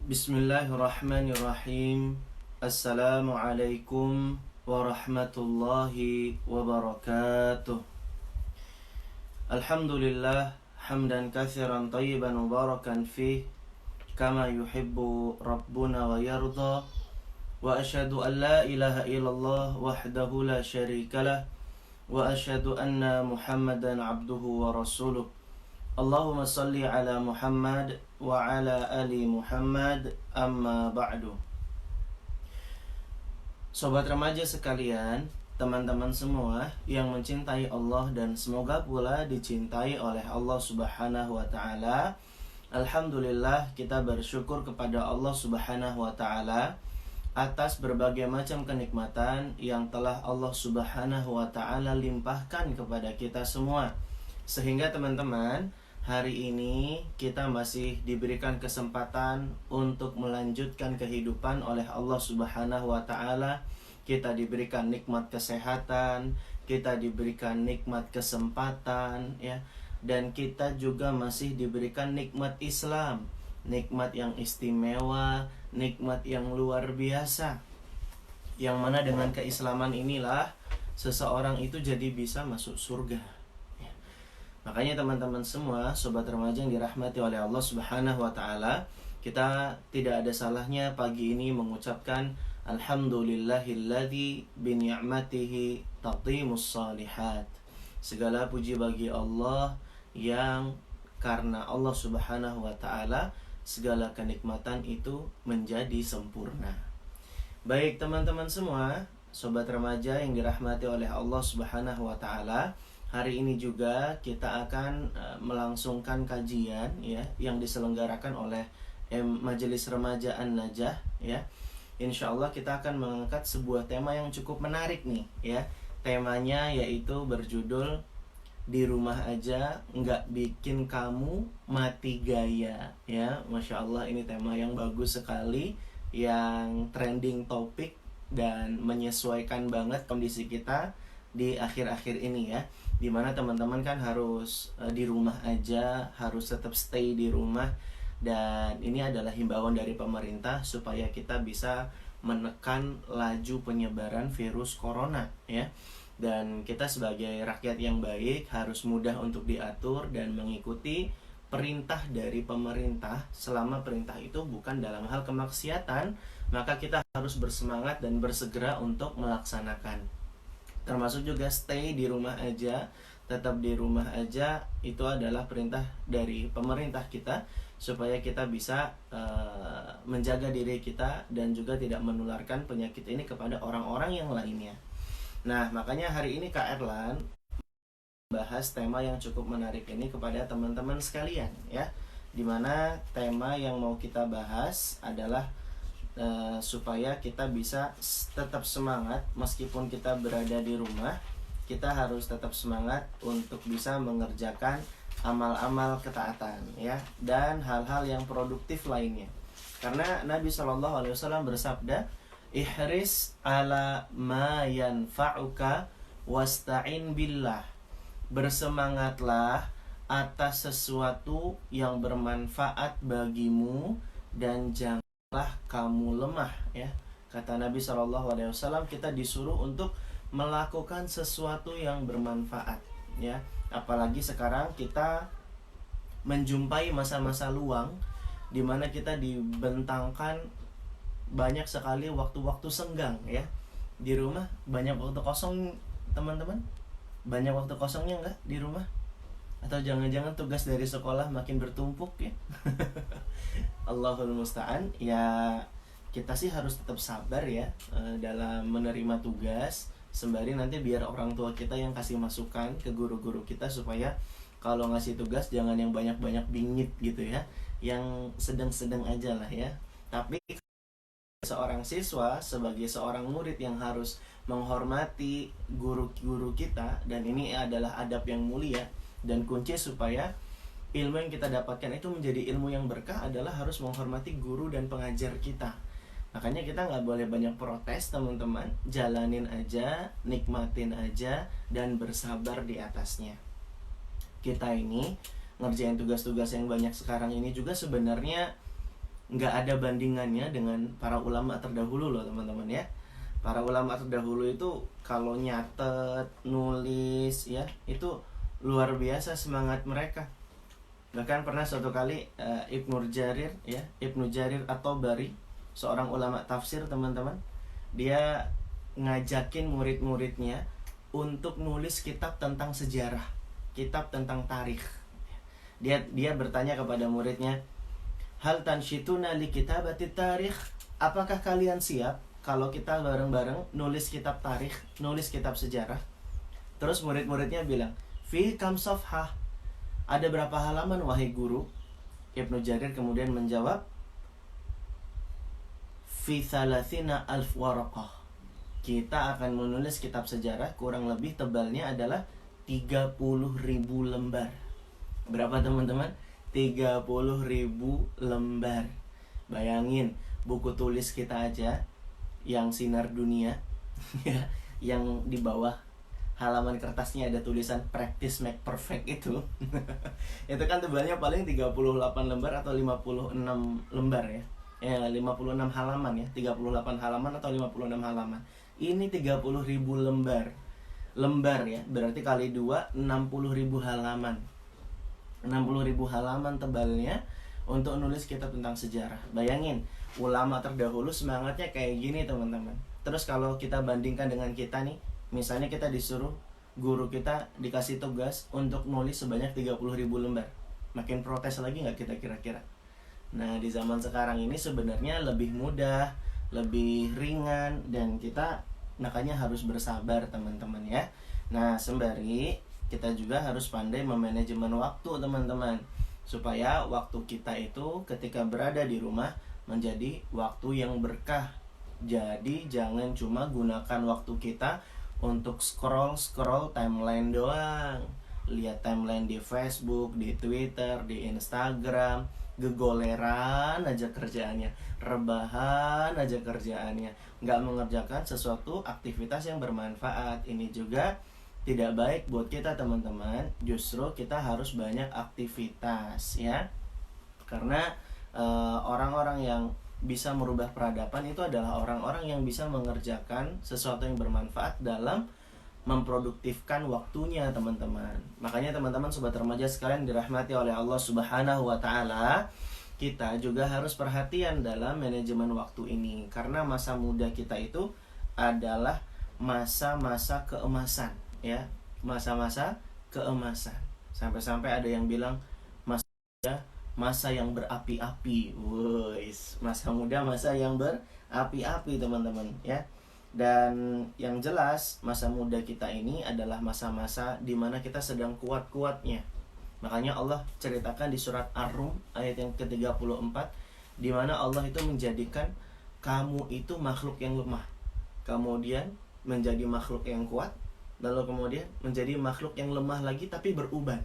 Bismillahirrahmanirrahim. Assalamualaikum warahmatullahi wabarakatuh. Alhamdulillah hamdan katsiran thayyiban mubarakan fih kama yuhibbu rabbuna wa yarda. Wa asyhadu an la ilaha illallah wahdahu la syarikalah wa asyhadu anna Muhammadan abduhu wa rasuluh. Allahumma salli ala Muhammad wa ala ali Muhammad, amma ba'du. Sobat remaja sekalian, teman-teman semua yang mencintai Allah dan semoga pula dicintai oleh Allah Subhanahu wa taala. Alhamdulillah, kita bersyukur kepada Allah Subhanahu wa taala atas berbagai macam kenikmatan yang telah Allah Subhanahu wa taala limpahkan kepada kita semua. Sehingga teman-teman, hari ini kita masih diberikan kesempatan untuk melanjutkan kehidupan oleh Allah Subhanahu wa taala. Kita diberikan nikmat kesehatan, kita diberikan nikmat kesempatan ya, dan kita juga masih diberikan nikmat Islam, nikmat yang istimewa, nikmat yang luar biasa. Yang mana dengan keislaman inilah seseorang itu jadi bisa masuk surga. Makanya teman-teman semua, sobat remaja yang dirahmati oleh Allah Subhanahu wa taala, kita tidak ada salahnya pagi ini mengucapkan alhamdulillahilladzi bi ni'matihi tatimus shalihat. Segala puji bagi Allah yang karena Allah Subhanahu wa taala segala kenikmatan itu menjadi sempurna. Baik teman-teman semua, sobat remaja yang dirahmati oleh Allah Subhanahu wa taala, hari ini juga kita akan melangsungkan kajian ya yang diselenggarakan oleh Majelis Remaja An-Najah ya. Insya Allah kita akan mengangkat sebuah tema yang cukup menarik nih ya. Temanya yaitu berjudul Di Rumah Aja Nggak Bikin Kamu Mati Gaya ya. Masya Allah, ini tema yang bagus sekali, yang trending topik dan menyesuaikan banget kondisi kita di akhir-akhir ini ya, dimana teman-teman kan harus di rumah aja, harus tetap stay di rumah. Dan ini adalah himbauan dari pemerintah supaya kita bisa menekan laju penyebaran virus corona ya. Dan kita sebagai rakyat yang baik harus mudah untuk diatur dan mengikuti perintah dari pemerintah. Selama perintah itu bukan dalam hal kemaksiatan, maka kita harus bersemangat dan bersegera untuk melaksanakan. Termasuk juga stay di rumah aja, tetap di rumah aja, itu adalah perintah dari pemerintah kita supaya kita bisa menjaga diri kita dan juga tidak menularkan penyakit ini kepada orang-orang yang lainnya. Nah, makanya hari ini Kak Erlan bahas tema yang cukup menarik ini kepada teman-teman sekalian ya, dimana tema yang mau kita bahas adalah supaya kita bisa tetap semangat meskipun kita berada di rumah. Kita harus tetap semangat untuk bisa mengerjakan amal-amal ketaatan ya, dan hal-hal yang produktif lainnya. Karena Nabi SAW bersabda, ihris ala ma yanfa'uka wasta'in billah. Bersemangatlah atas sesuatu yang bermanfaat bagimu dan jangan kamu lemah ya. Kata Nabi SAW, kita disuruh untuk melakukan sesuatu yang bermanfaat ya. Apalagi sekarang kita menjumpai masa-masa luang di mana kita dibentangkan banyak sekali waktu-waktu senggang ya. Di rumah banyak waktu kosong teman-teman. Banyak waktu kosongnya enggak di rumah? Atau jangan-jangan tugas dari sekolah makin bertumpuk ya. Allahul musta'an. Ya, kita sih harus tetap sabar ya dalam menerima tugas, sembari nanti biar orang tua kita yang kasih masukan ke guru-guru kita supaya kalau ngasih tugas jangan yang banyak-banyak bingit gitu ya, yang sedang-sedang aja lah ya. Tapi seorang siswa, sebagai seorang murid yang harus menghormati guru-guru kita, dan ini adalah adab yang mulia. Dan kunci supaya ilmu yang kita dapatkan itu menjadi ilmu yang berkah adalah harus menghormati guru dan pengajar kita. Makanya kita nggak boleh banyak protes teman-teman. Jalanin aja, nikmatin aja, dan bersabar di atasnya. Kita ini ngerjain tugas-tugas yang banyak sekarang ini juga sebenarnya nggak ada bandingannya dengan para ulama terdahulu loh teman-teman ya. Para ulama terdahulu itu kalau nyatet, nulis ya, itu luar biasa semangat mereka. Bahkan pernah suatu kali Ibnu Jarir ya, Ibnu Jarir At-Tabari, seorang ulama tafsir teman-teman, dia ngajakin murid-muridnya untuk nulis kitab tentang sejarah, kitab tentang tarikh. Dia bertanya kepada muridnya, hal tanshituna li kitabati tarikh, apakah kalian siap kalau kita bareng-bareng nulis kitab tarikh, nulis kitab sejarah? Terus murid-muridnya bilang, fi kam safhah, ada berapa halaman wahai guru? Ibnu Jarir kemudian menjawab, fi thalathina alf waraqah, kita akan menulis kitab sejarah kurang lebih tebalnya adalah 30.000 lembar. Berapa teman-teman? 30.000 lembar. Bayangin, buku tulis kita aja yang sinar dunia ya, yang di bawah halaman kertasnya ada tulisan practice make perfect itu. Itu kan tebalnya paling 38 lembar atau 56 lembar ya. Ya 56 halaman ya, 38 halaman atau 56 halaman. Ini 30.000 lembar. Lembar ya, berarti kali 2 60.000 halaman. 60.000 halaman tebalnya untuk nulis kitab tentang sejarah. Bayangin, ulama terdahulu semangatnya kayak gini teman-teman. Terus kalau kita bandingkan dengan kita nih, misalnya kita disuruh, guru kita dikasih tugas untuk nulis sebanyak 30.000 lembar, makin protes lagi nggak kita kira-kira? Nah di zaman sekarang ini sebenarnya lebih mudah, lebih ringan, dan kita makanya harus bersabar teman-teman ya. Nah sembari kita juga harus pandai memanajemen waktu teman-teman, supaya waktu kita itu ketika berada di rumah menjadi waktu yang berkah. Jadi jangan cuma gunakan waktu kita untuk scroll timeline doang. Lihat timeline di Facebook, di Twitter, di Instagram, gegoleran aja kerjaannya, rebahan aja kerjaannya, nggak mengerjakan sesuatu aktivitas yang bermanfaat. Ini juga tidak baik buat kita teman-teman. Justru kita harus banyak aktivitas ya, karena orang-orang yang bisa merubah peradaban itu adalah orang-orang yang bisa mengerjakan sesuatu yang bermanfaat dalam memproduktifkan waktunya teman-teman. Makanya teman-teman sobat remaja sekalian dirahmati oleh Allah Subhanahu wa taala, kita juga harus perhatian dalam manajemen waktu ini, karena masa muda kita itu adalah masa-masa keemasan ya, masa-masa keemasan. Sampai-sampai ada yang bilang masa yang berapi-api. Wuis, masa muda masa yang berapi-api teman-teman ya. Dan yang jelas masa muda kita ini adalah masa-masa di mana kita sedang kuat-kuatnya. Makanya Allah ceritakan di surat Ar-Rum ayat yang ke-34, di mana Allah itu menjadikan kamu itu makhluk yang lemah, kemudian menjadi makhluk yang kuat, lalu kemudian menjadi makhluk yang lemah lagi tapi beruban.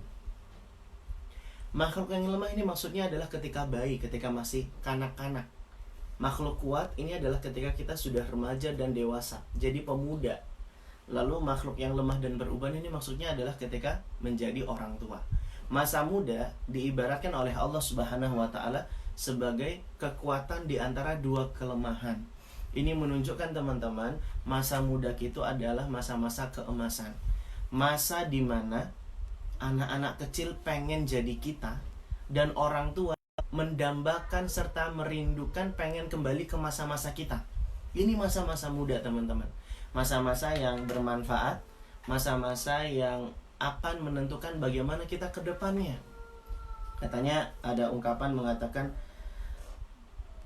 Makhluk yang lemah ini maksudnya adalah ketika bayi, ketika masih kanak-kanak. Makhluk kuat ini adalah ketika kita sudah remaja dan dewasa, jadi pemuda. Lalu makhluk yang lemah dan beruban ini maksudnya adalah ketika menjadi orang tua. Masa muda diibaratkan oleh Allah Subhanahu wa taala sebagai kekuatan di antara dua kelemahan. Ini menunjukkan teman-teman, masa muda itu adalah masa-masa keemasan. Masa di mana anak-anak kecil pengen jadi kita, dan orang tua mendambakan serta merindukan pengen kembali ke masa-masa kita. Ini masa-masa muda teman-teman, masa-masa yang bermanfaat, masa-masa yang akan menentukan bagaimana kita ke depannya. Katanya ada ungkapan mengatakan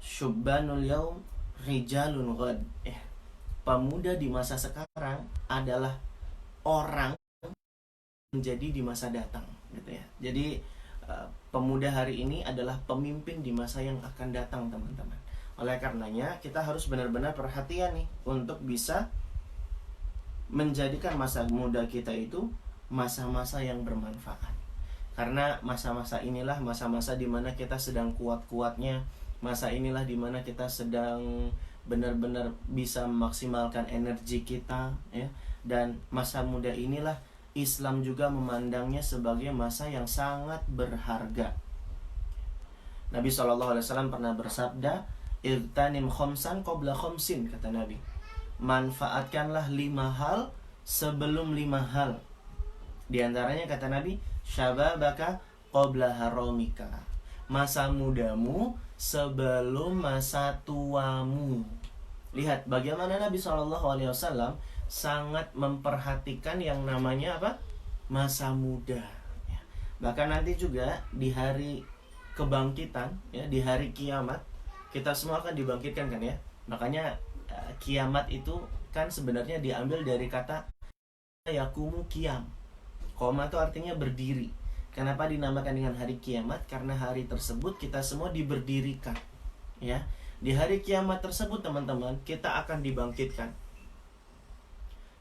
syubbanul yaum rijalun ghad. Pemuda di masa sekarang adalah orang menjadi di masa datang gitu ya. Jadi pemuda hari ini adalah pemimpin di masa yang akan datang teman-teman. Oleh karenanya kita harus benar-benar perhatian nih untuk bisa menjadikan masa muda kita itu masa-masa yang bermanfaat. Karena masa-masa inilah masa-masa di mana kita sedang kuat-kuatnya, masa inilah di mana kita sedang benar-benar bisa memaksimalkan energi kita ya. Dan masa muda inilah Islam juga memandangnya sebagai masa yang sangat berharga. Nabi SAW pernah bersabda, "Irtanim khomsan qabla khomsin," kata Nabi. Manfaatkanlah 5 hal sebelum 5 hal. Di antaranya kata Nabi, syababaka qabla haramika. Masa mudamu sebelum masa tuamu. Lihat bagaimana Nabi SAW sangat memperhatikan yang namanya apa? Masa muda. Bahkan nanti juga di hari kebangkitan, ya, di hari kiamat, kita semua akan dibangkitkan kan ya. Makanya kiamat itu kan sebenarnya diambil dari kata yakumu qiyam. Qoma itu artinya berdiri. Kenapa dinamakan dengan hari kiamat? Karena hari tersebut kita semua diberdirikan. Ya, di hari kiamat tersebut teman-teman, kita akan dibangkitkan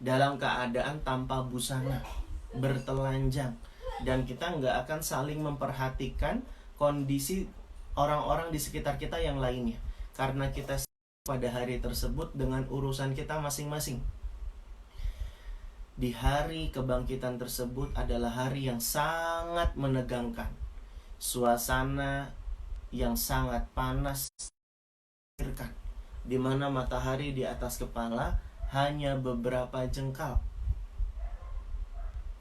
dalam keadaan tanpa busana, bertelanjang, dan kita nggak akan saling memperhatikan kondisi orang-orang di sekitar kita yang lainnya, karena kita pada hari tersebut dengan urusan kita masing-masing. Di hari kebangkitan tersebut adalah hari yang sangat menegangkan, suasana yang sangat panas, di mana matahari di atas kepala hanya beberapa jengkal,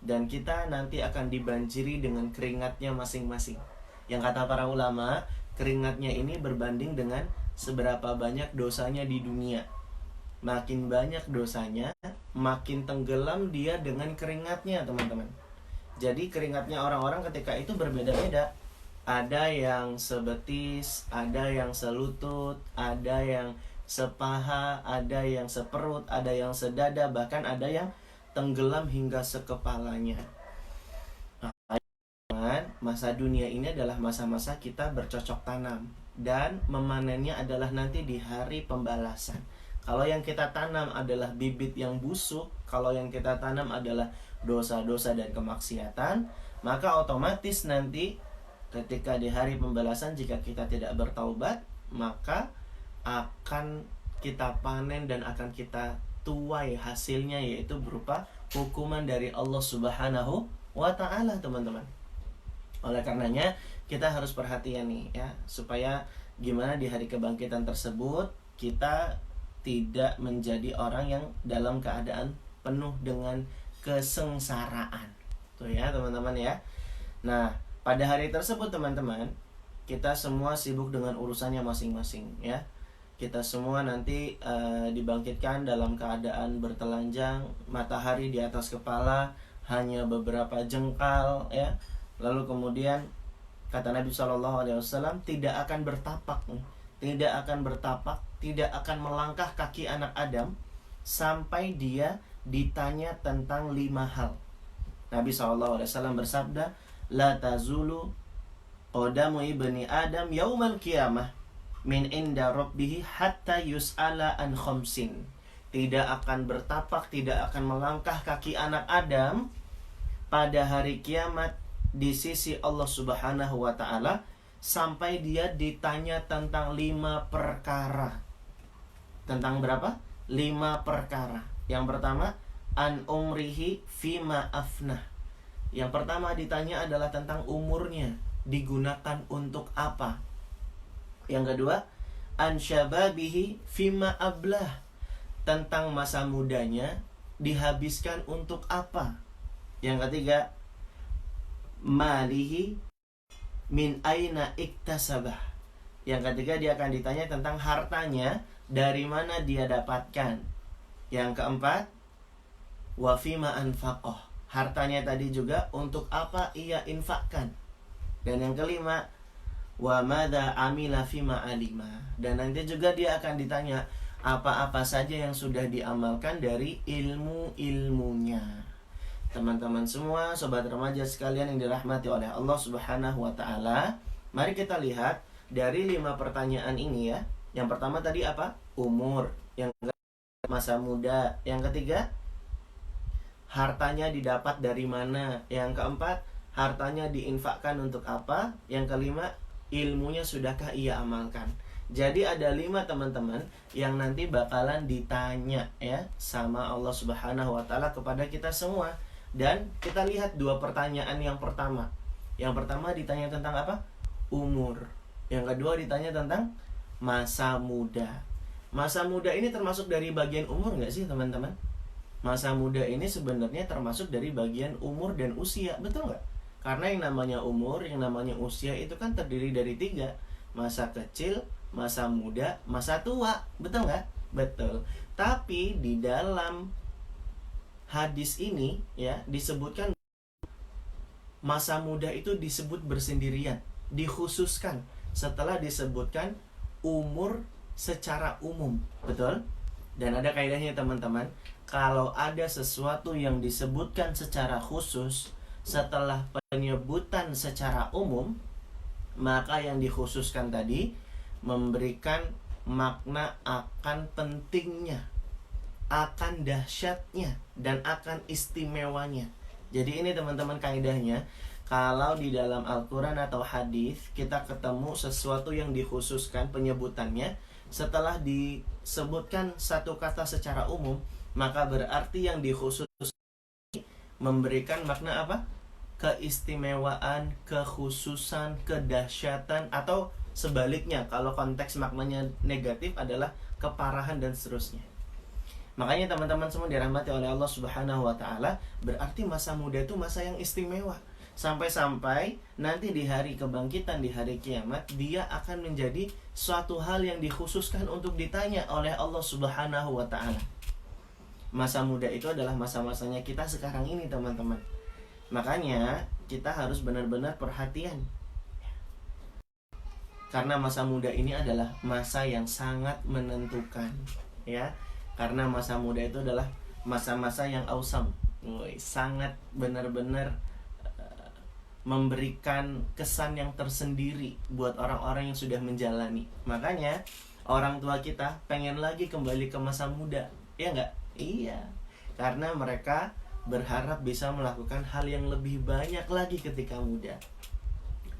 dan kita nanti akan dibanjiri dengan keringatnya masing-masing. Yang kata para ulama, keringatnya ini berbanding dengan seberapa banyak dosanya di dunia. Makin banyak dosanya, makin tenggelam dia dengan keringatnya, teman-teman. Jadi keringatnya orang-orang ketika itu berbeda-beda. Ada yang sebetis, ada yang selutut, ada yang sepaha, ada yang seperut, ada yang sedada, bahkan ada yang tenggelam hingga sekepalanya. Masa dunia ini adalah masa-masa kita bercocok tanam, dan memanennya adalah nanti di hari pembalasan. Kalau yang kita tanam adalah bibit yang busuk, kalau yang kita tanam adalah dosa-dosa dan kemaksiatan, maka otomatis nanti ketika di hari pembalasan, jika kita tidak bertaubat, maka akan kita panen dan akan kita tuai hasilnya, yaitu berupa hukuman dari Allah Subhanahu wa Ta'ala, teman-teman. Oleh karenanya kita harus perhatian nih ya, supaya gimana di hari kebangkitan tersebut kita tidak menjadi orang yang dalam keadaan penuh dengan kesengsaraan. Tuh ya teman-teman ya. Nah, pada hari tersebut teman-teman, kita semua sibuk dengan urusannya masing-masing ya. Kita semua nanti dibangkitkan dalam keadaan bertelanjang, matahari di atas kepala hanya beberapa jengkal ya. Lalu kemudian kata Nabi SAW, tidak akan bertapak, tidak akan melangkah kaki anak Adam sampai dia ditanya tentang 5 hal. Nabi SAW bersabda, la tazulu qadamu ibni Adam yaumal qiyamah min inda rabbihi hatta yus'ala an khamsin. Tidak akan bertapak, tidak akan melangkah kaki anak Adam pada hari kiamat di sisi Allah Subhanahu wa Ta'ala sampai dia ditanya tentang 5 perkara. Tentang berapa? 5 perkara. Yang pertama, an umrihi fima afnah. Yang pertama ditanya adalah tentang umurnya, digunakan untuk apa. Yang kedua, an syababihi fima ablah. Tentang masa mudanya dihabiskan untuk apa. Yang ketiga, malihi min aina iktasabah. Yang ketiga, dia akan ditanya tentang hartanya, dari mana dia dapatkan. Yang keempat, wa fima anfaqah. Hartanya tadi juga untuk apa ia infakkan. Dan yang kelima, wa madza amila fima alima. Dan nanti juga dia akan ditanya apa-apa saja yang sudah diamalkan dari ilmu-ilmunya. Teman-teman semua, sobat remaja sekalian yang dirahmati oleh Allah Subhanahu wa Ta'ala, mari kita lihat dari 5 pertanyaan ini ya. Yang pertama tadi apa? Umur. Yang kedua, masa muda. Yang ketiga, hartanya didapat dari mana. Yang keempat, hartanya diinfakkan untuk apa. Yang kelima, ilmunya sudahkah ia amalkan. Jadi ada 5 teman-teman yang nanti bakalan ditanya ya sama Allah Subhanahu wa Ta'ala kepada kita semua. Dan kita lihat 2 pertanyaan yang pertama. Yang pertama ditanya tentang apa? Umur. Yang kedua ditanya tentang masa muda. Masa muda ini termasuk dari bagian umur nggak sih teman-teman? Masa muda ini sebenarnya termasuk dari bagian umur dan usia, betul nggak? Karena yang namanya umur, yang namanya usia itu kan terdiri dari 3. Masa kecil, masa muda, masa tua, betul nggak? Betul. Tapi di dalam hadis ini ya disebutkan masa muda itu disebut bersendirian, dikhususkan setelah disebutkan umur secara umum, betul? Dan ada kaidahnya teman-teman, kalau ada sesuatu yang disebutkan secara khusus setelah penyebutan secara umum, maka yang dikhususkan tadi memberikan makna akan pentingnya, akan dahsyatnya, dan akan istimewanya. Jadi ini teman-teman kaidahnya, kalau di dalam Al-Quran atau hadis kita ketemu sesuatu yang dikhususkan penyebutannya setelah disebutkan satu kata secara umum, maka berarti yang dikhususkan memberikan makna apa? Keistimewaan, kekhususan, kedahsyatan, atau sebaliknya kalau konteks maknanya negatif adalah keparahan dan seterusnya. Makanya teman-teman semua dirahmati oleh Allah Subhanahu wa taala, berarti masa muda itu masa yang istimewa. Sampai-sampai nanti di hari kebangkitan, di hari kiamat, dia akan menjadi suatu hal yang dikhususkan untuk ditanya oleh Allah Subhanahu wa taala. Masa muda itu adalah masa-masanya kita sekarang ini, teman-teman. Makanya kita harus benar-benar perhatian. Karena masa muda ini adalah masa yang sangat menentukan, ya. Karena masa muda itu adalah masa-masa yang awesome, sangat benar-benar memberikan kesan yang tersendiri buat orang-orang yang sudah menjalani. Makanya orang tua kita pengen lagi kembali ke masa muda, ya nggak? Iya, karena mereka berharap bisa melakukan hal yang lebih banyak lagi ketika muda.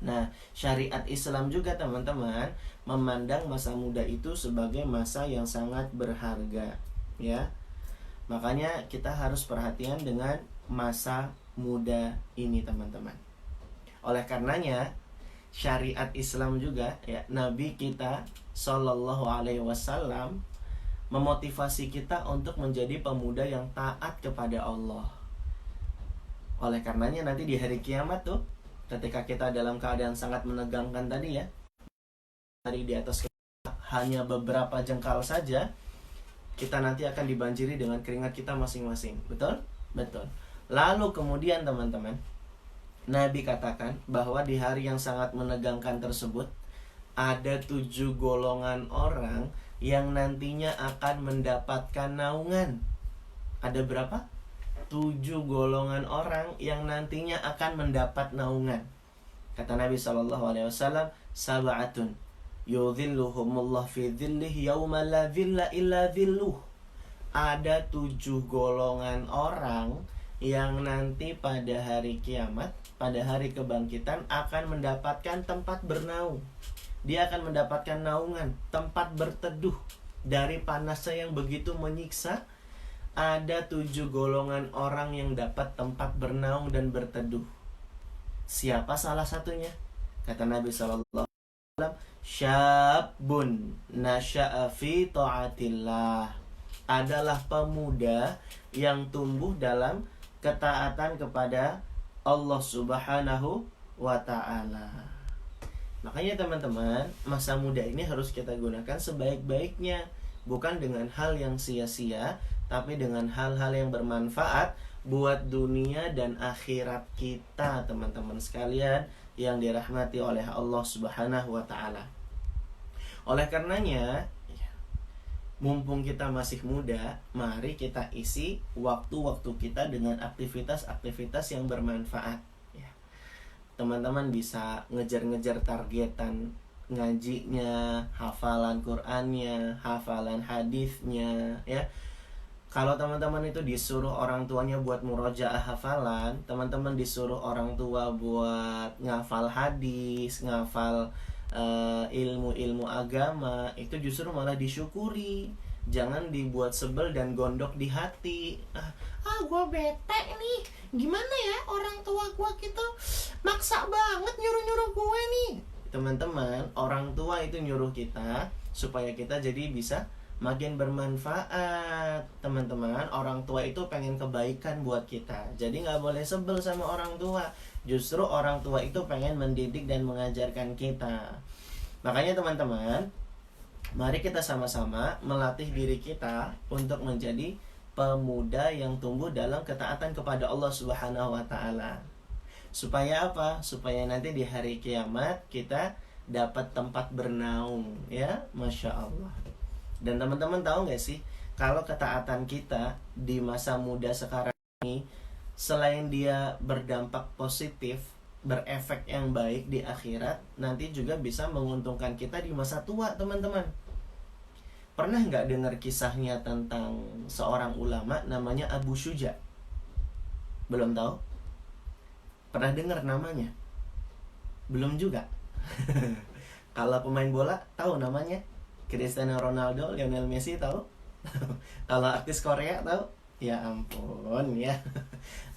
Nah, syariat Islam juga teman-teman memandang masa muda itu sebagai masa yang sangat berharga, ya. Makanya kita harus perhatian dengan masa muda ini, teman-teman. Oleh karenanya, syariat Islam juga, ya, Nabi kita Shallallahu Alaihi Wasallam memotivasi kita untuk menjadi pemuda yang taat kepada Allah. Oleh karenanya nanti di hari kiamat tuh, ketika kita dalam keadaan sangat menegangkan tadi ya, hari di atas kita hanya beberapa jengkal saja, kita nanti akan dibanjiri dengan keringat kita masing-masing. Betul? Betul. Lalu kemudian teman-teman, Nabi katakan bahwa di hari yang sangat menegangkan tersebut ada 7 golongan orang yang nantinya akan mendapatkan naungan. Ada berapa? 7 golongan orang yang nantinya akan mendapat naungan. Kata Nabi SAW, sab'atun yudhilluhumullah fi dhillih yawma la dhilla illa dhilluh. Ada 7 golongan orang yang nanti pada hari kiamat, pada hari kebangkitan akan mendapatkan tempat bernaung. Dia akan mendapatkan naungan, tempat berteduh dari panasnya yang begitu menyiksa. Ada 7 golongan orang yang dapat tempat bernaung dan berteduh. Siapa salah satunya? Kata Nabi SAW, syabun nasya'a fi ta'atillah. Adalah pemuda yang tumbuh dalam ketaatan kepada Allah Subhanahu wa ta'ala. Makanya teman-teman, masa muda ini harus kita gunakan sebaik-baiknya. Bukan dengan hal yang sia-sia, tapi dengan hal-hal yang bermanfaat buat dunia dan akhirat kita, teman-teman sekalian yang dirahmati oleh Allah Subhanahu wa ta'ala. Oleh karenanya, mumpung kita masih muda, mari kita isi waktu-waktu kita dengan aktivitas-aktivitas yang bermanfaat. Teman-teman bisa ngejar-ngejar targetan ngajinya, hafalan Qur'annya, hafalan hadisnya, ya. Kalau teman-teman itu disuruh orang tuanya buat murojaah hafalan, teman-teman disuruh orang tua buat ngafal hadis, ngafal ilmu-ilmu agama, itu justru malah disyukuri. Jangan dibuat sebel dan gondok di hati. Gue bete nih. Gimana ya orang tua gue gitu maksa banget nyuruh-nyuruh gue nih. teman-teman, orang tua itu nyuruh kita supaya kita jadi bisa makin bermanfaat. Teman-teman, orang tua itu pengen kebaikan buat kita. Jadi nggak boleh sebel sama orang tua. Justru orang tua itu pengen mendidik dan mengajarkan kita. Makanya teman-teman, mari kita sama-sama melatih diri kita untuk menjadi pemuda yang tumbuh dalam ketaatan kepada Allah Subhanahu wa taala. Supaya apa? Supaya nanti di hari kiamat kita dapat tempat bernaung, ya. Masya Allah. Dan teman-teman tahu nggak sih, kalau ketaatan kita di masa muda sekarang ini, selain dia berdampak positif, berefek yang baik di akhirat, nanti juga bisa menguntungkan kita di masa tua, teman-teman. Pernah nggak dengar kisahnya tentang seorang ulama namanya Abu Syuja? Belum tahu? Pernah dengar namanya? Belum juga. Kalau pemain bola tahu namanya? Cristiano Ronaldo, Lionel Messi tahu? Kalau artis Korea tahu? Ya ampun ya.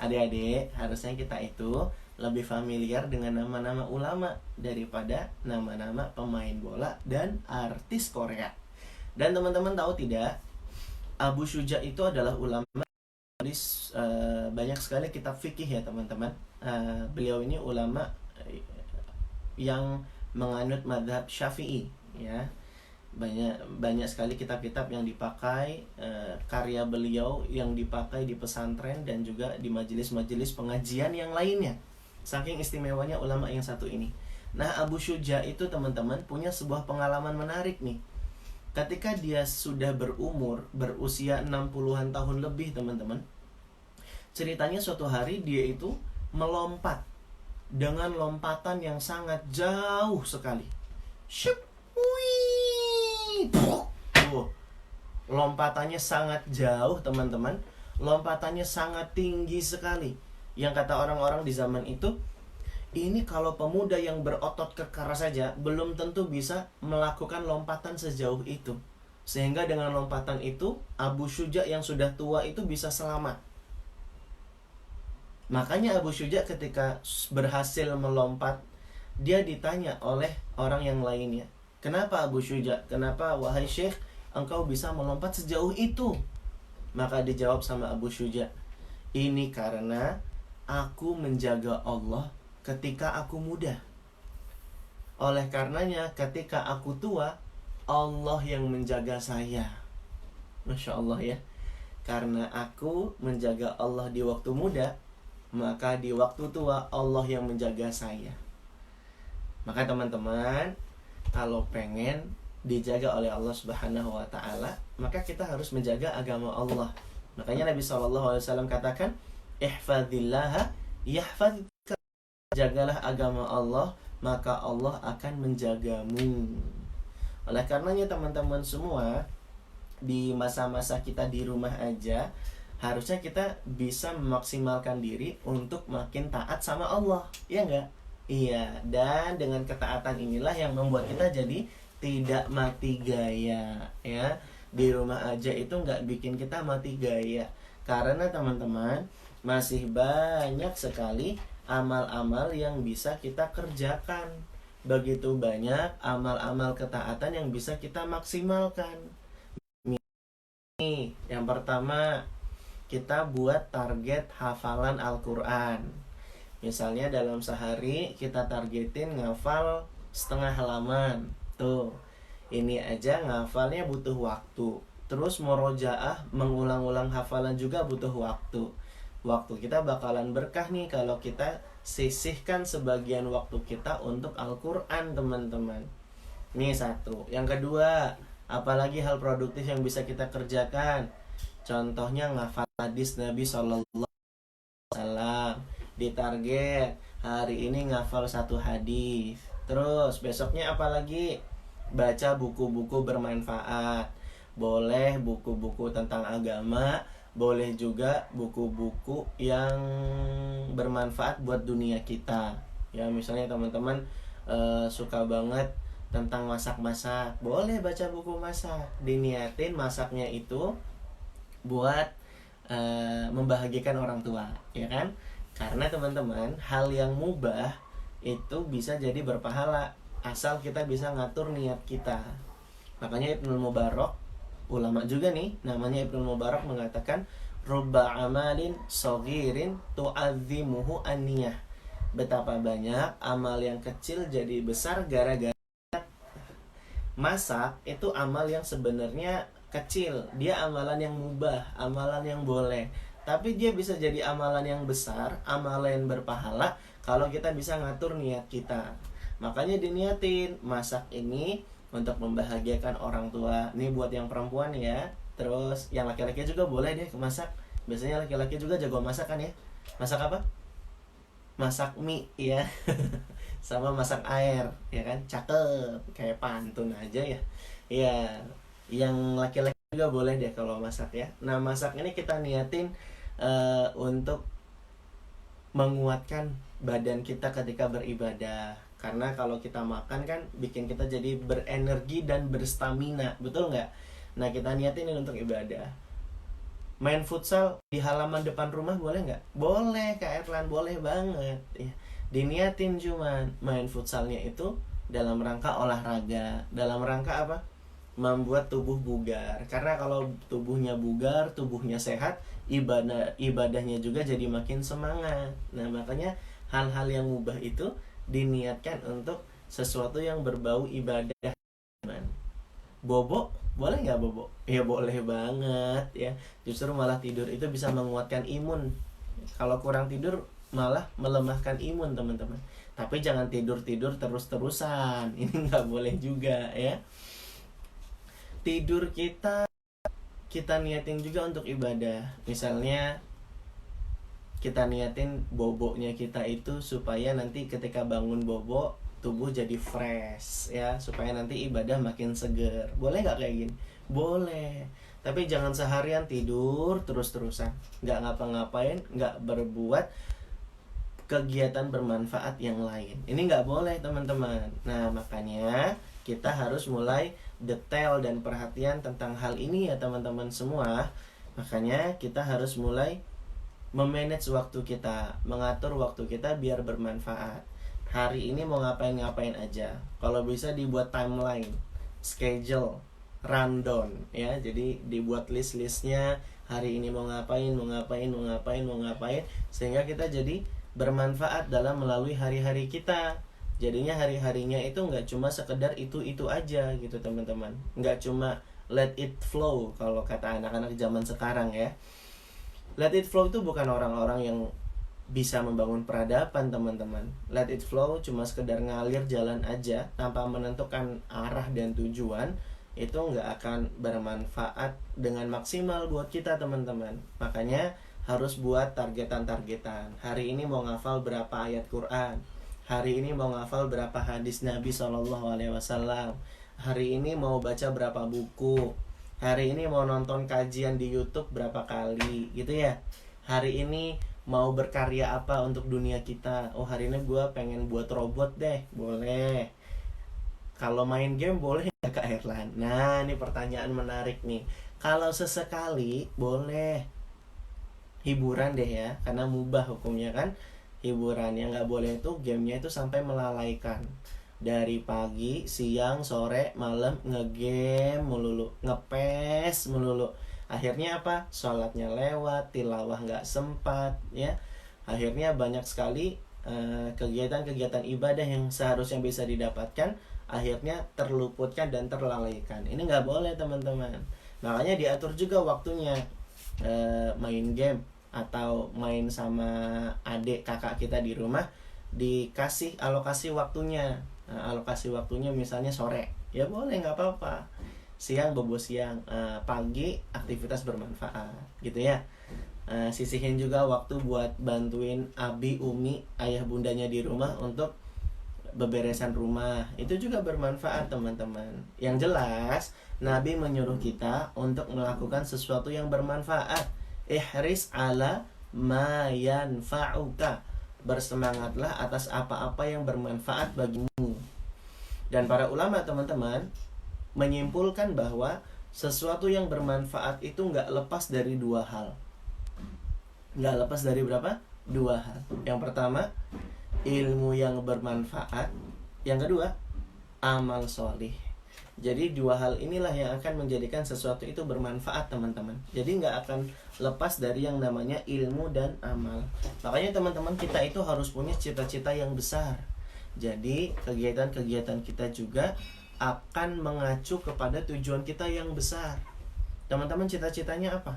Adik-adik, harusnya kita itu lebih familiar dengan nama-nama ulama daripada nama-nama pemain bola dan artis Korea. Dan teman-teman tahu tidak, Abu Syuja itu adalah ulama tulis banyak sekali kitab fikih ya teman-teman. Beliau ini ulama yang menganut madhab Syafi'i ya. Banyak sekali kitab-kitab yang dipakai, karya beliau yang dipakai di pesantren dan juga di majelis-majelis pengajian yang lainnya. Saking istimewanya ulama yang satu ini. Nah, Abu Syuja itu teman-teman punya sebuah pengalaman menarik nih. Ketika dia sudah berusia 60-an tahun lebih teman-teman, ceritanya suatu hari dia itu melompat dengan lompatan yang sangat jauh sekali. Syup, wih. Lompatannya sangat jauh teman-teman. Lompatannya sangat tinggi sekali. Yang kata orang-orang di zaman itu, ini kalau pemuda yang berotot kekar saja belum tentu bisa melakukan lompatan sejauh itu. Sehingga dengan lompatan itu, Abu Syuja yang sudah tua itu bisa selamat. Makanya Abu Syuja ketika berhasil melompat, dia ditanya oleh orang yang lainnya, "Kenapa Abu Syuja? Kenapa wahai Syekh engkau bisa melompat sejauh itu?" Maka dijawab sama Abu Syuja, "Ini karena aku menjaga Allah ketika aku muda. Oleh karenanya ketika aku tua, Allah yang menjaga saya." Masya Allah ya. Karena aku menjaga Allah di waktu muda, maka di waktu tua Allah yang menjaga saya. Maka teman-teman, kalau pengen dijaga oleh Allah Subhanahu wa taala, maka kita harus menjaga agama Allah. Makanya Nabi SAW katakan, "Ihfadzillaha yahfadzka." Jagalah agama Allah, maka Allah akan menjagamu. Oleh karenanya teman-teman semua, di masa-masa kita di rumah aja, harusnya kita bisa memaksimalkan diri untuk makin taat sama Allah, ya enggak? Iya, dan dengan ketaatan inilah yang membuat kita jadi tidak mati gaya, ya. Di rumah aja itu nggak bikin kita mati gaya, karena teman-teman masih banyak sekali amal-amal yang bisa kita kerjakan. Begitu banyak amal-amal ketaatan yang bisa kita maksimalkan. Nih, yang pertama, kita buat target hafalan Al-Quran. Misalnya dalam sehari kita targetin ngafal setengah halaman. Tuh, ini aja ngafalnya butuh waktu. Terus murojaah, mengulang-ulang hafalan juga butuh waktu. Waktu kita bakalan berkah nih kalau kita sisihkan sebagian waktu kita untuk Al-Quran, teman-teman. Ini satu. Yang kedua, apalagi hal produktif yang bisa kita kerjakan. Contohnya ngafal hadis Nabi SAW. Ditarget hari ini ngafal 1 hadis. Terus besoknya apalagi? Baca buku-buku bermanfaat. Boleh buku-buku tentang agama, boleh juga buku-buku yang bermanfaat buat dunia kita. Ya, misalnya teman-teman suka banget tentang masak-masak, boleh baca buku masak. Diniatin masaknya itu buat membahagiakan orang tua, ya kan? Karena teman-teman, hal yang mubah itu bisa jadi berpahala. asal kita bisa ngatur niat kita. Makanya Ibnul Mubarak, ulama juga nih, namanya Ibnul Mubarak, mengatakan rubba amalin saghirin tu'azzimuhu an-niyah. Betapa banyak amal yang kecil jadi besar gara-gara masak. Itu amal yang sebenarnya kecil, dia amalan yang mubah, amalan yang boleh, tapi dia bisa jadi amalan yang besar, amalan yang berpahala kalau kita bisa ngatur niat kita. Makanya diniatin masak ini untuk membahagiakan orang tua. Ini buat yang perempuan ya. Terus yang laki-laki juga boleh deh masak. Biasanya laki-laki juga jago masak kan ya. Masak apa? Masak mie ya. Sama masak air ya kan. Cakep, kayak pantun aja ya. Iya, yang laki-laki juga boleh deh kalau masak ya. Nah, masak ini kita niatin untuk menguatkan badan kita ketika beribadah. Karena kalau kita makan kan bikin kita jadi berenergi dan berstamina, betul nggak? Nah, kita niatin ini untuk ibadah. Main futsal di halaman depan rumah boleh nggak? Boleh, Kak Erlan, boleh banget ya. Diniatin, cuman main futsalnya itu dalam rangka olahraga, dalam rangka apa? Membuat tubuh bugar. Karena kalau tubuhnya bugar, tubuhnya sehat, ibadahnya juga jadi makin semangat. Nah, makanya hal-hal yang mubah itu diniatkan untuk sesuatu yang berbau ibadah. Bobo, boleh nggak bobo? Ya boleh banget ya. Justru malah tidur itu bisa menguatkan imun. Kalau kurang tidur malah melemahkan imun, teman-teman. Tapi jangan tidur-tidur terus-terusan. Ini nggak boleh juga ya. Tidur kita niatin juga untuk ibadah. Misalnya kita niatin boboknya kita itu supaya nanti ketika bangun bobo tubuh jadi fresh ya, supaya nanti ibadah makin seger. Boleh nggak kayak gini? Boleh. Tapi jangan seharian tidur terus-terusan, nggak ngapa-ngapain, nggak berbuat kegiatan bermanfaat yang lain. Ini nggak boleh, teman-teman. Nah, makanya kita harus mulai detail dan perhatian tentang hal ini ya, teman-teman semua. Makanya kita harus mulai memanage waktu kita, mengatur waktu kita biar bermanfaat. Hari ini mau ngapain-ngapain aja. Kalau bisa dibuat timeline, schedule, rundown ya. Jadi dibuat list-listnya, hari ini mau ngapain, sehingga kita jadi bermanfaat dalam melalui hari-hari kita. Jadinya hari-harinya itu nggak cuma sekedar itu aja gitu, teman-teman. Nggak cuma let it flow kalau kata anak-anak zaman sekarang ya. Let it flow itu bukan orang-orang yang bisa membangun peradaban, teman-teman. Let it flow cuma sekedar ngalir jalan aja tanpa menentukan arah dan tujuan. Itu nggak akan bermanfaat dengan maksimal buat kita, teman-teman. Makanya harus buat targetan-targetan. Hari ini mau ngafal berapa ayat Quran. Hari ini mau ngafal berapa hadis Nabi SAW. Hari ini mau baca berapa buku. Hari ini mau nonton kajian di YouTube berapa kali gitu ya. Hari ini mau berkarya apa untuk dunia kita. Oh, hari ini gue pengen buat robot deh. Boleh. Kalau main game boleh nggak, Kak Erlan? Nah, ini pertanyaan menarik nih. Kalau sesekali boleh. Hiburan deh ya, karena mubah hukumnya kan. Hiburan yang nggak boleh itu gamenya itu sampai melalaikan. Dari pagi, siang, sore, malam ngegame melulu, ngepes melulu. Akhirnya apa? Sholatnya lewat, tilawah nggak sempat ya. Akhirnya banyak sekali kegiatan-kegiatan ibadah yang seharusnya bisa didapatkan akhirnya terluputkan dan terlalaikan. Ini nggak boleh, teman-teman. Makanya diatur juga waktunya. Main game atau main sama adik kakak kita di rumah dikasih alokasi waktunya. Alokasi waktunya misalnya sore, ya boleh, nggak apa-apa. Siang bobo siang, pagi aktivitas bermanfaat gitu ya. Sisihin juga waktu buat bantuin abi, umi, ayah bundanya di rumah untuk beberesan rumah. Itu juga bermanfaat, teman-teman. Yang jelas Nabi menyuruh kita untuk melakukan sesuatu yang bermanfaat. Ihris ala ma yanfa'uka. Bersemangatlah atas apa-apa yang bermanfaat bagimu. Dan para ulama, teman-teman, menyimpulkan bahwa sesuatu yang bermanfaat itu nggak lepas dari dua hal. Nggak lepas dari berapa? Dua hal. Yang pertama, ilmu yang bermanfaat. Yang kedua, amal solih. Jadi dua hal inilah yang akan menjadikan sesuatu itu bermanfaat, teman-teman. Jadi nggak akan lepas dari yang namanya ilmu dan amal. Makanya teman-teman, kita itu harus punya cita-cita yang besar. Jadi kegiatan-kegiatan kita juga akan mengacu kepada tujuan kita yang besar. Teman-teman, cita-citanya apa?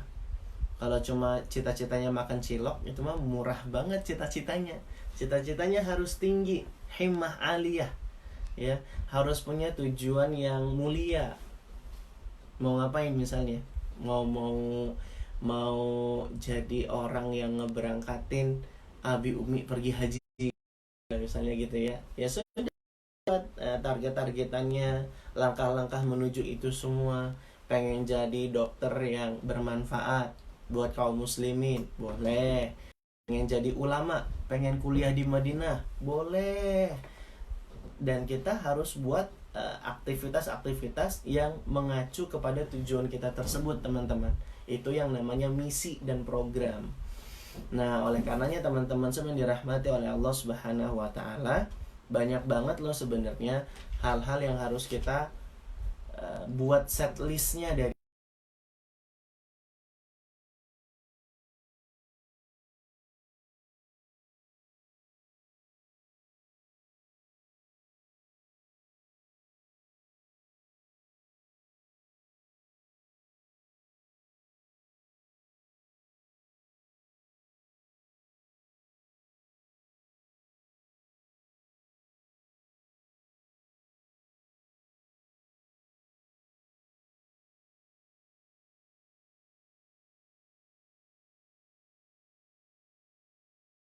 Kalau cuma cita-citanya makan cilok, itu mah murah banget cita-citanya. Cita-citanya harus tinggi, himmah aliyah, ya, harus punya tujuan yang mulia. Mau ngapain misalnya? Mau jadi orang yang ngeberangkatin Abi Umi pergi haji misalnya gitu ya. Ya sudah, target-targetannya, langkah-langkah menuju itu semua. Pengen jadi dokter yang bermanfaat buat kaum muslimin, boleh. Pengen jadi ulama, pengen kuliah di Madinah, boleh. Dan kita harus buat aktivitas-aktivitas yang mengacu kepada tujuan kita tersebut, teman-teman. Itu yang namanya misi dan program. Nah, oleh karenanya teman-teman semua yang dirahmati oleh Allah Subhanahu wa taala, banyak banget loh sebenarnya hal-hal yang harus kita buat set listnya dari.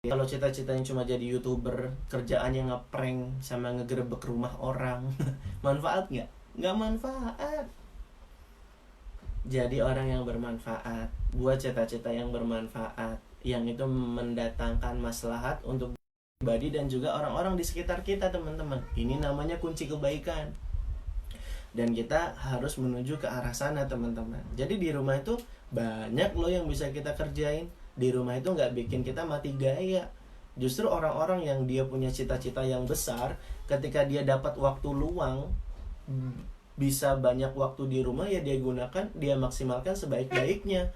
Kalau cita-citanya cuma jadi YouTuber, kerjaannya ngeprank sama ngegerebek rumah orang, manfaat nggak? Nggak manfaat. Jadi orang yang bermanfaat, buat cita-cita yang bermanfaat, yang itu mendatangkan maslahat untuk pribadi dan juga orang-orang di sekitar kita, teman-teman. Ini namanya kunci kebaikan. Dan kita harus menuju ke arah sana, teman-teman. Jadi di rumah itu banyak loh yang bisa kita kerjain. Di rumah itu nggak bikin kita mati gaya. Justru orang-orang yang dia punya cita-cita yang besar, ketika dia dapat waktu luang, bisa banyak waktu di rumah, ya dia gunakan, dia maksimalkan sebaik-baiknya.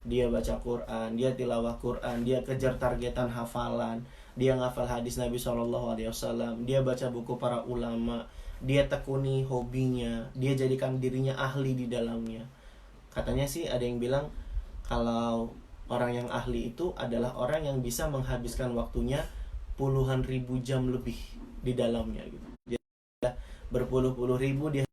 Dia baca Quran, dia tilawah Quran, dia kejar targetan hafalan, dia ngafal hadis Nabi SAW, dia baca buku para ulama, dia tekuni hobinya, dia jadikan dirinya ahli di dalamnya. Katanya sih ada yang bilang kalau orang yang ahli itu adalah orang yang bisa menghabiskan waktunya puluhan ribu jam lebih di dalamnya gitu. Jadi berpuluh-puluh ribu dia.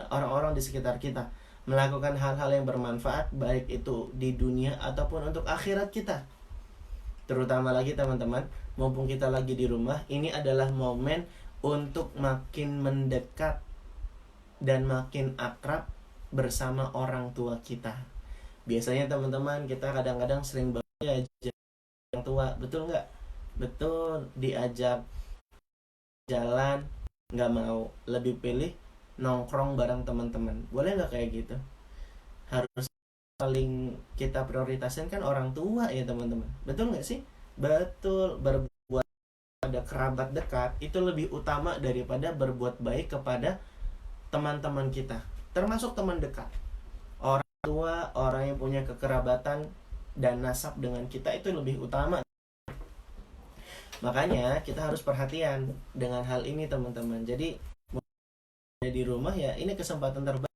Orang-orang di sekitar kita melakukan hal-hal yang bermanfaat, baik itu di dunia ataupun untuk akhirat kita. Terutama lagi teman-teman, mumpung kita lagi di rumah, ini adalah momen untuk makin mendekat dan makin akrab bersama orang tua kita. Biasanya teman-teman, kita kadang-kadang sering banget diajak orang tua, betul nggak? Betul, diajak jalan nggak mau, lebih pilih nongkrong bareng teman-teman. Boleh nggak kayak gitu? Harus paling kita prioritaskan kan orang tua ya teman-teman. Betul nggak sih? Betul. Berbuat pada kerabat dekat itu lebih utama daripada berbuat baik kepada teman-teman kita, termasuk teman dekat. Orang tua, orang yang punya kekerabatan dan nasab dengan kita itu lebih utama. Makanya kita harus perhatian dengan hal ini teman-teman. Jadi di rumah ya, ini kesempatan terbaik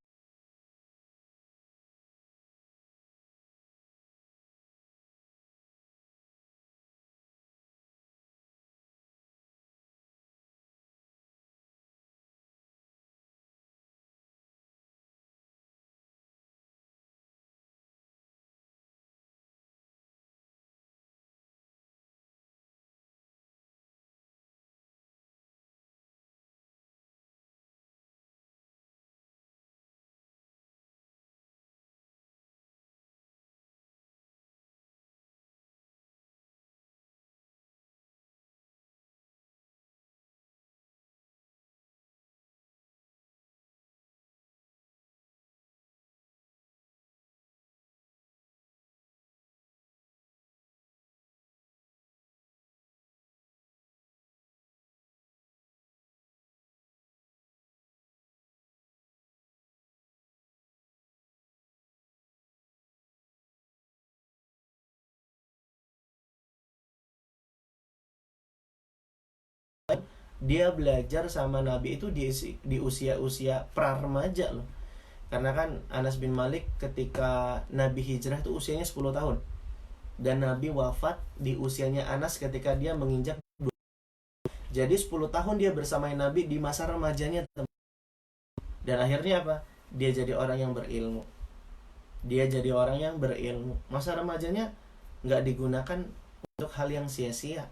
Dia belajar sama Nabi itu di usia-usia pra-remaja loh. Karena kan Anas bin Malik ketika Nabi hijrah itu usianya 10 tahun. Dan Nabi wafat di usianya Anas ketika dia menginjak 20. Jadi 10 tahun dia bersama Nabi di masa remajanya. Dan akhirnya apa? Dia jadi orang yang berilmu. Dia jadi orang yang berilmu. Masa remajanya nggak digunakan untuk hal yang sia-sia.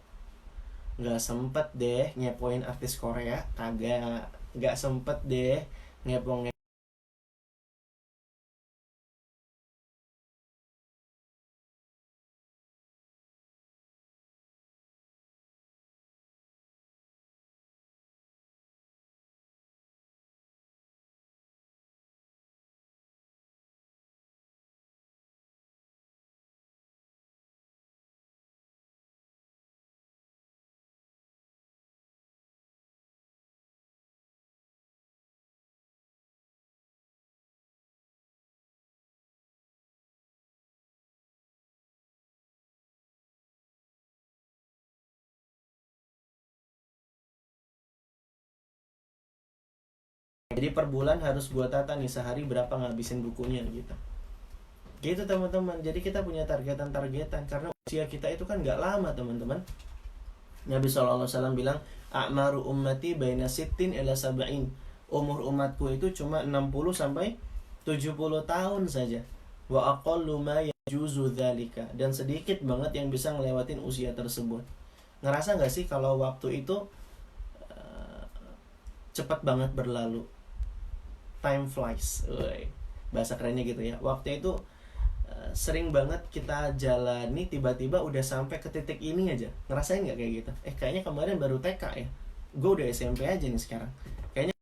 Nggak sempet deh nyepoin artis Korea, kagak. Nggak sempet deh ngepong. Jadi per bulan harus gua tata nih sehari berapa ngabisin bukunya gitu. Gitu teman-teman. Jadi kita punya targetan-targetan karena usia kita itu kan nggak lama teman-teman. Nabi SAW bilang, "A'maru ummati baina sittin ila sab'in." Umur umatku itu cuma 60 sampai 70 tahun saja. Wa aqallu ma yajuzu dzalika. Dan sedikit banget yang bisa ngelewatin usia tersebut. Ngerasa nggak sih kalau waktu itu cepat banget berlalu? Time flies. Bahasa kerennya gitu ya. Waktu itu sering banget kita jalani, tiba-tiba udah sampai ke titik ini aja. Ngerasain nggak kayak gitu? Kayaknya kemarin baru TK ya. Gue udah SMP aja nih sekarang. Kayaknya.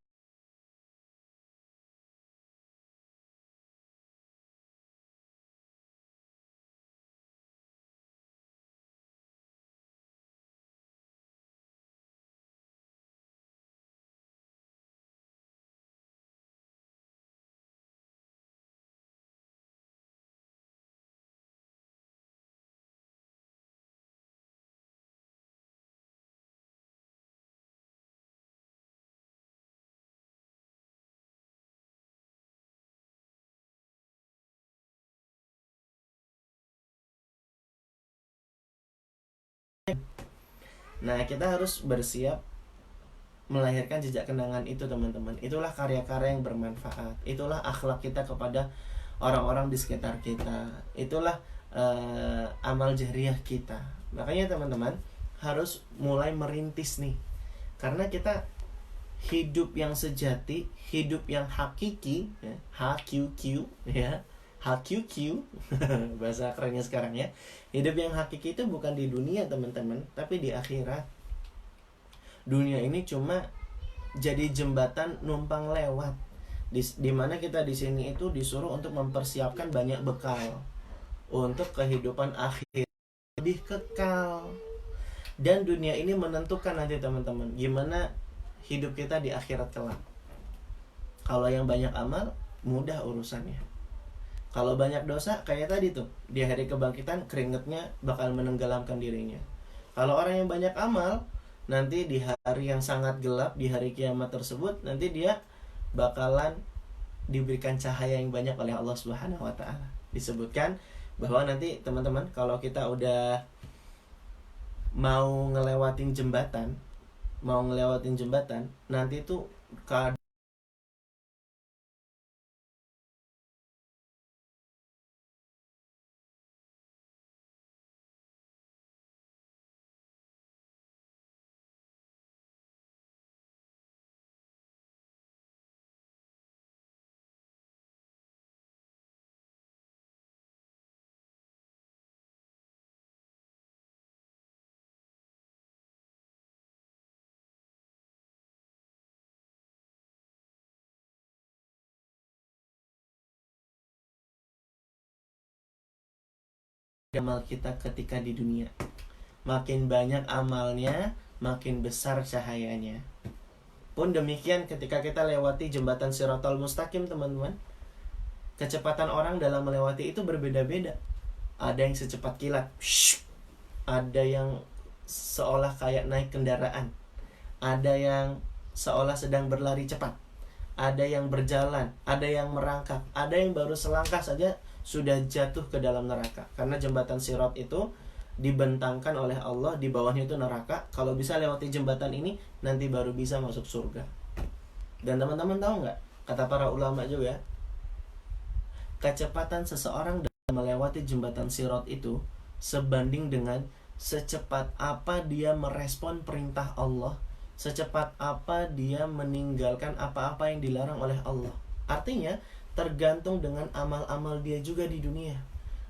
Nah, kita harus bersiap melahirkan jejak kenangan itu teman-teman. Itulah karya-karya yang bermanfaat. Itulah akhlak kita kepada orang-orang di sekitar kita. Itulah amal jariah kita. Makanya teman-teman harus mulai merintis nih. Karena kita hidup yang sejati, hidup yang hakiki, ya, HQQ, ya, HQQ, bahasa kerennya sekarang ya. Hidup yang hakiki itu bukan di dunia teman-teman, tapi di akhirat. Dunia ini cuma jadi jembatan numpang lewat. Di mana kita di sini itu disuruh untuk mempersiapkan banyak bekal untuk kehidupan akhir lebih kekal. Dan dunia ini menentukan nanti teman-teman gimana hidup kita di akhirat kelak. Kalau yang banyak amal, mudah urusannya. Kalau banyak dosa, kayak tadi tuh, di hari kebangkitan keringetnya bakal menenggelamkan dirinya. Kalau orang yang banyak amal, nanti di hari yang sangat gelap, di hari kiamat tersebut, nanti dia bakalan diberikan cahaya yang banyak oleh Allah Subhanahu wa taala. Disebutkan bahwa nanti teman-teman kalau kita udah mau ngelewatin jembatan, nanti tuh amal kita ketika di dunia. Makin banyak amalnya, makin besar cahayanya. Pun demikian ketika kita lewati jembatan Shiratal Mustaqim teman-teman. Kecepatan orang dalam melewati itu berbeda-beda. Ada yang secepat kilat, ada yang seolah kayak naik kendaraan, ada yang seolah sedang berlari cepat, ada yang berjalan, ada yang merangkak, ada yang baru selangkah saja sudah jatuh ke dalam neraka. Karena jembatan Sirat itu dibentangkan oleh Allah, di bawahnya itu neraka. Kalau bisa lewati jembatan ini, nanti baru bisa masuk surga. Dan teman-teman tahu nggak, kata para ulama juga, kecepatan seseorang dalam melewati jembatan Sirat itu sebanding dengan secepat apa dia merespon perintah Allah, secepat apa dia meninggalkan apa-apa yang dilarang oleh Allah. Artinya tergantung dengan amal-amal dia juga di dunia.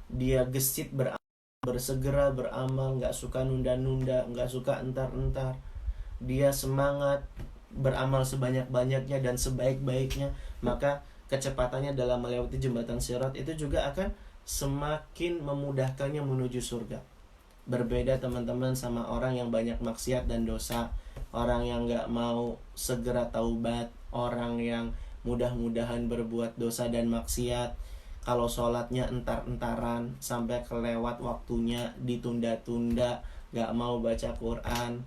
Dia gesit beramal, bersegera beramal, nggak suka nunda-nunda, nggak suka entar-entar. Dia semangat beramal sebanyak-banyaknya dan sebaik-baiknya, maka kecepatannya dalam melewati jembatan Sirat itu juga akan semakin memudahkannya menuju surga. Berbeda teman-teman sama orang yang banyak maksiat dan dosa, orang yang gak mau segera taubat, orang yang mudah-mudahan berbuat dosa dan maksiat. Kalau sholatnya entar-entaran, sampai kelewat waktunya, ditunda-tunda, gak mau baca Quran,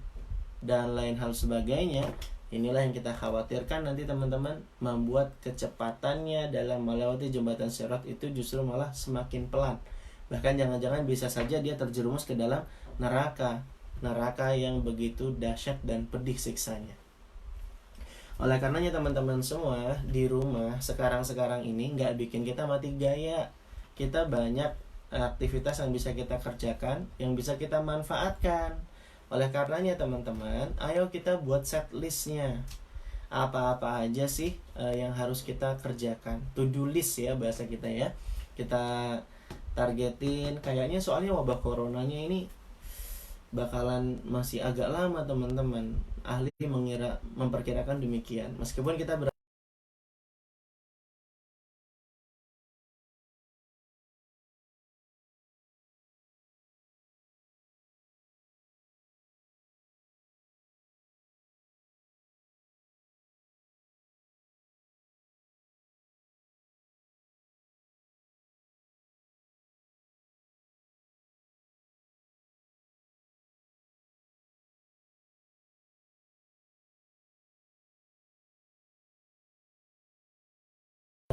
dan lain hal sebagainya. Inilah yang kita khawatirkan nanti teman-teman, membuat kecepatannya dalam melewati jembatan Sirat itu justru malah semakin pelan. Bahkan jangan-jangan bisa saja dia terjerumus ke dalam neraka. Neraka yang begitu dahsyat dan pedih siksanya. Oleh karenanya teman-teman semua, di rumah sekarang-sekarang ini nggak bikin kita mati gaya. Kita banyak aktivitas yang bisa kita kerjakan, yang bisa kita manfaatkan. Oleh karenanya teman-teman, ayo kita buat set listnya. Apa-apa aja sih yang harus kita kerjakan. To-do list ya bahasa kita ya. Kita targetin. Kayaknya soalnya wabah coronanya ini bakalan masih agak lama teman-teman. Ahli memperkirakan demikian. Meskipun kita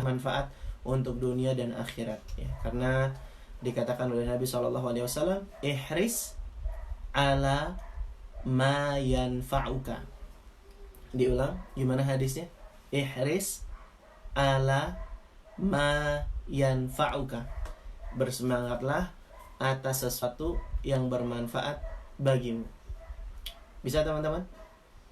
manfaat untuk dunia dan akhirat ya. Karena dikatakan oleh Nabi SAW, ihris ala ma yanfa'uka. Diulang, gimana hadisnya? Ihris ala ma yanfa'uka. Bersemangatlah atas sesuatu yang bermanfaat bagimu. Bisa teman-teman?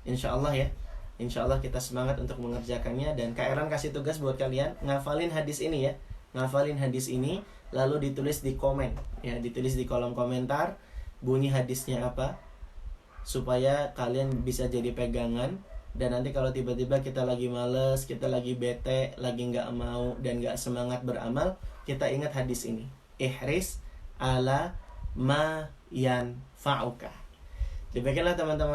Insya Allah ya. Insya Allah kita semangat untuk mengerjakannya. Dan Kak Eran kasih tugas buat kalian, ngafalin hadis ini ya. Ngafalin hadis ini, lalu ditulis di komen ya, ditulis di kolom komentar bunyi hadisnya apa, supaya kalian bisa jadi pegangan. Dan nanti kalau tiba-tiba kita lagi males, kita lagi bete, lagi gak mau dan gak semangat beramal, kita ingat hadis ini. Ihris ala ma yanfa'uka. Demikianlah teman-teman.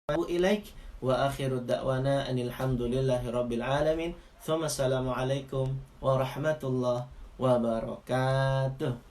Ilaik wa akhiru da'wana anil hamdulillahi rabbil alamin. Thumma assalamualaikum warahmatullahi wabarakatuh.